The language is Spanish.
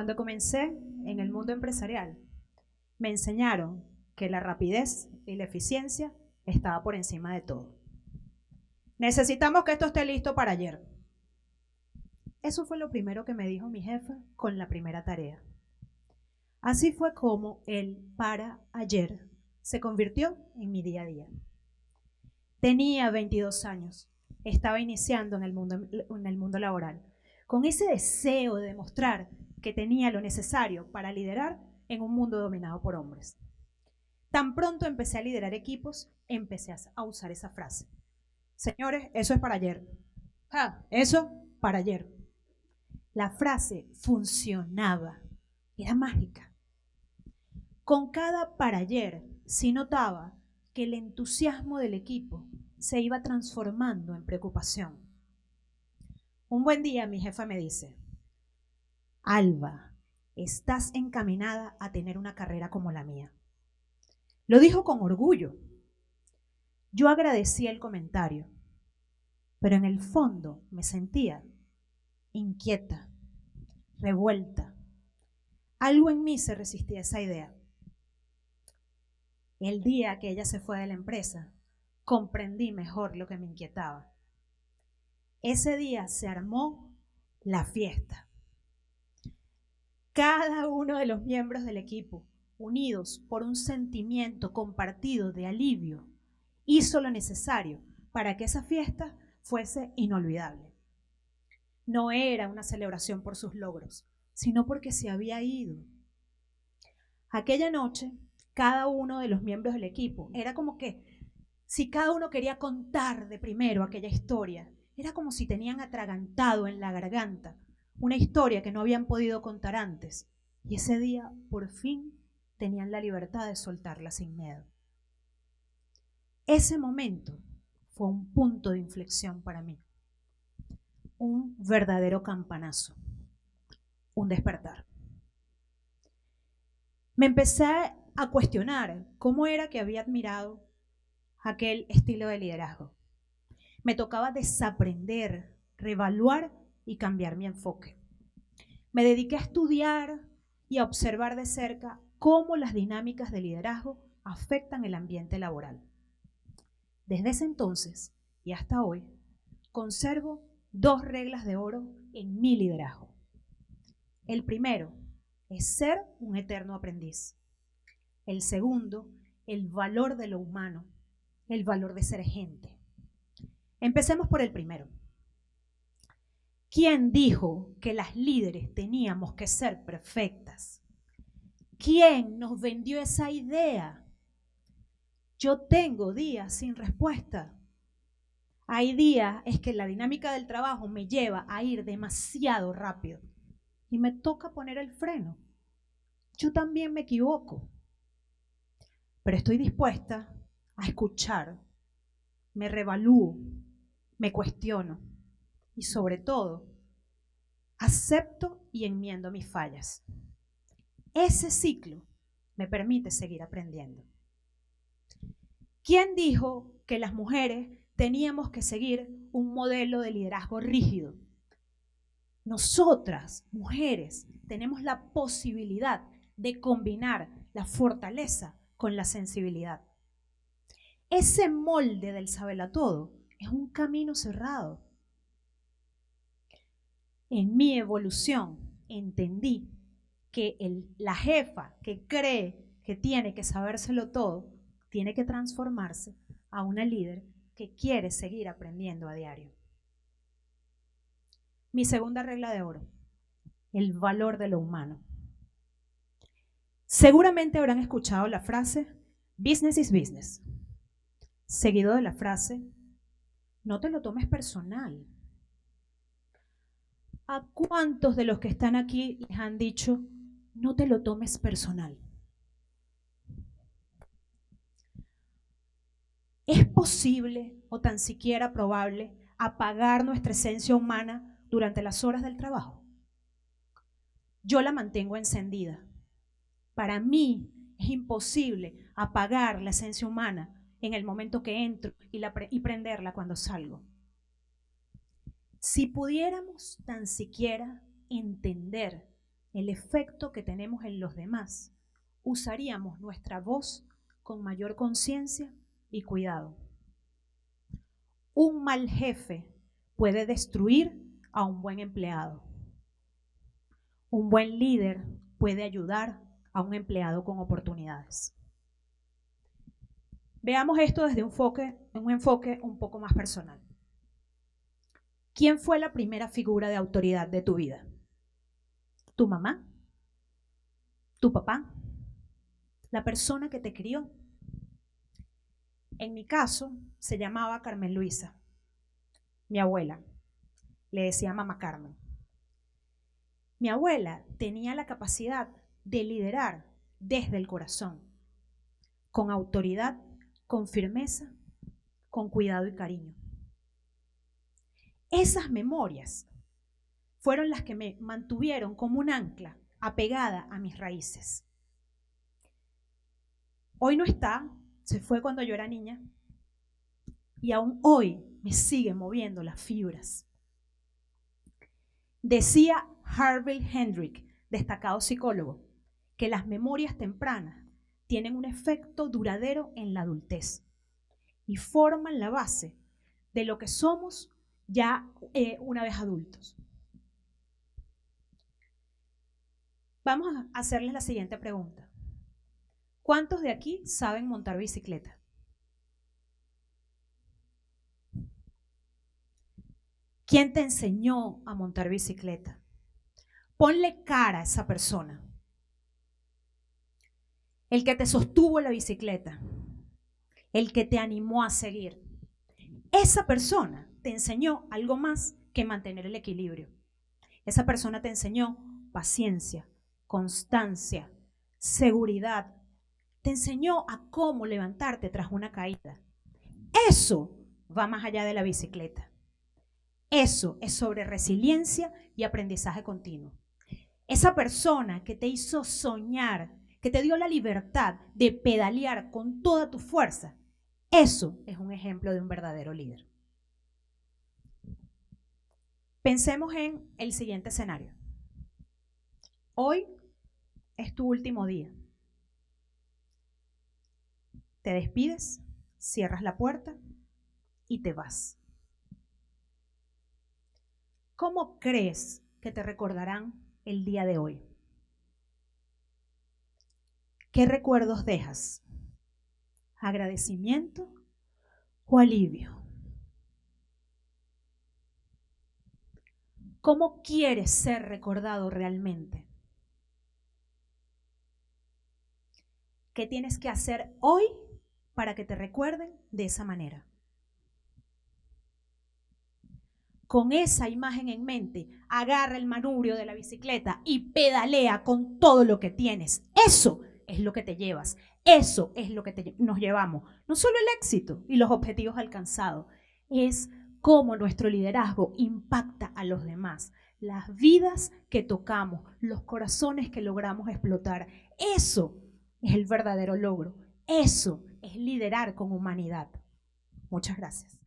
Cuando comencé en el mundo empresarial, me enseñaron que la rapidez y la eficiencia estaba por encima de todo. Necesitamos que esto esté listo para ayer. Eso fue lo primero que me dijo mi jefa con la primera tarea. Así fue como el para ayer se convirtió en mi día a día. Tenía 22 años, estaba iniciando en el mundo laboral, con ese deseo de demostrar que tenía lo necesario para liderar en un mundo dominado por hombres. Tan pronto empecé a liderar equipos, empecé a usar esa frase. Señores, eso es para ayer. Eso para ayer. La frase funcionaba, era mágica. Con cada para ayer, sí notaba que el entusiasmo del equipo se iba transformando en preocupación. Un buen día mi jefa me dice: Alba, estás encaminada a tener una carrera como la mía. Lo dijo con orgullo. Yo agradecí el comentario, pero en el fondo me sentía inquieta, revuelta. Algo en mí se resistía a esa idea. El día que ella se fue de la empresa, comprendí mejor lo que me inquietaba. Ese día se armó la fiesta. Cada uno de los miembros del equipo, unidos por un sentimiento compartido de alivio, hizo lo necesario para que esa fiesta fuese inolvidable. No era una celebración por sus logros, sino porque se había ido. Aquella noche, cada uno de los miembros del equipo, era como que si cada uno quería contar de primero aquella historia, era como si tenían atragantado en la garganta una historia que no habían podido contar antes. Y ese día, por fin, tenían la libertad de soltarla sin miedo. Ese momento fue un punto de inflexión para mí. Un verdadero campanazo. Un despertar. Me empecé a cuestionar cómo era que había admirado aquel estilo de liderazgo. Me tocaba desaprender, reevaluar y cambiar mi enfoque. Me dediqué a estudiar y a observar de cerca cómo las dinámicas de liderazgo afectan el ambiente laboral. Desde ese entonces y hasta hoy, conservo 2 reglas de oro en mi liderazgo. El primero es ser un eterno aprendiz. El segundo, el valor de lo humano, el valor de ser gente. Empecemos por el primero. ¿Quién dijo que las líderes teníamos que ser perfectas? ¿Quién nos vendió esa idea? Yo tengo días sin respuesta. Hay días es que la dinámica del trabajo me lleva a ir demasiado rápido y me toca poner el freno. Yo también me equivoco, pero estoy dispuesta a escuchar, me reevalúo, me cuestiono y sobre todo acepto y enmiendo mis fallas. Ese ciclo me permite seguir aprendiendo. ¿Quién dijo que las mujeres teníamos que seguir un modelo de liderazgo rígido? Nosotras, mujeres, tenemos la posibilidad de combinar la fortaleza con la sensibilidad. Ese molde del saberatodo es un camino cerrado. En mi evolución entendí que la jefa que cree que tiene que sabérselo todo, tiene que transformarse a una líder que quiere seguir aprendiendo a diario. Mi segunda regla de oro, el valor de lo humano. Seguramente habrán escuchado la frase business is business, seguido de la frase no te lo tomes personal. ¿A cuántos de los que están aquí les han dicho no te lo tomes personal? ¿Es posible o tan siquiera probable apagar nuestra esencia humana durante las horas del trabajo? Yo la mantengo encendida. Para mí es imposible apagar la esencia humana en el momento que entro y prenderla cuando salgo. Si pudiéramos tan siquiera entender el efecto que tenemos en los demás, usaríamos nuestra voz con mayor conciencia y cuidado. Un mal jefe puede destruir a un buen empleado. Un buen líder puede ayudar a un empleado con oportunidades. Veamos esto desde un enfoque un poco más personal. ¿Quién fue la primera figura de autoridad de tu vida? ¿Tu mamá? ¿Tu papá? ¿La persona que te crió? En mi caso, se llamaba Carmen Luisa, mi abuela. Le decía Mamá Carmen. Mi abuela tenía la capacidad de liderar desde el corazón, con autoridad, con firmeza, con cuidado y cariño. Esas memorias fueron las que me mantuvieron como un ancla apegada a mis raíces. Hoy no está, se fue cuando yo era niña y aún hoy me siguen moviendo las fibras. Decía Harvey Hendrick, destacado psicólogo, que las memorias tempranas tienen un efecto duradero en la adultez y forman la base de lo que somos ya una vez adultos. Vamos a hacerles la siguiente pregunta. ¿Cuántos de aquí saben montar bicicleta? ¿Quién te enseñó a montar bicicleta? Ponle cara a esa persona. El que te sostuvo la bicicleta, el que te animó a seguir. Esa persona te enseñó algo más que mantener el equilibrio. Esa persona te enseñó paciencia, constancia, seguridad. Te enseñó a cómo levantarte tras una caída. Eso va más allá de la bicicleta. Eso es sobre resiliencia y aprendizaje continuo. Esa persona que te hizo soñar, que te dio la libertad de pedalear con toda tu fuerza, eso es un ejemplo de un verdadero líder. Pensemos en el siguiente escenario. Hoy es tu último día. Te despides, cierras la puerta y te vas. ¿Cómo crees que te recordarán el día de hoy? ¿Qué recuerdos dejas? ¿Agradecimiento o alivio? ¿Cómo quieres ser recordado realmente? ¿Qué tienes que hacer hoy para que te recuerden de esa manera? Con esa imagen en mente, agarra el manubrio de la bicicleta y pedalea con todo lo que tienes. Eso es lo que te llevas. Eso es lo que nos llevamos. No solo el éxito y los objetivos alcanzados, es cómo nuestro liderazgo impacta a los demás. Las vidas que tocamos, los corazones que logramos explotar. Eso es el verdadero logro. Eso es liderar con humanidad. Muchas gracias.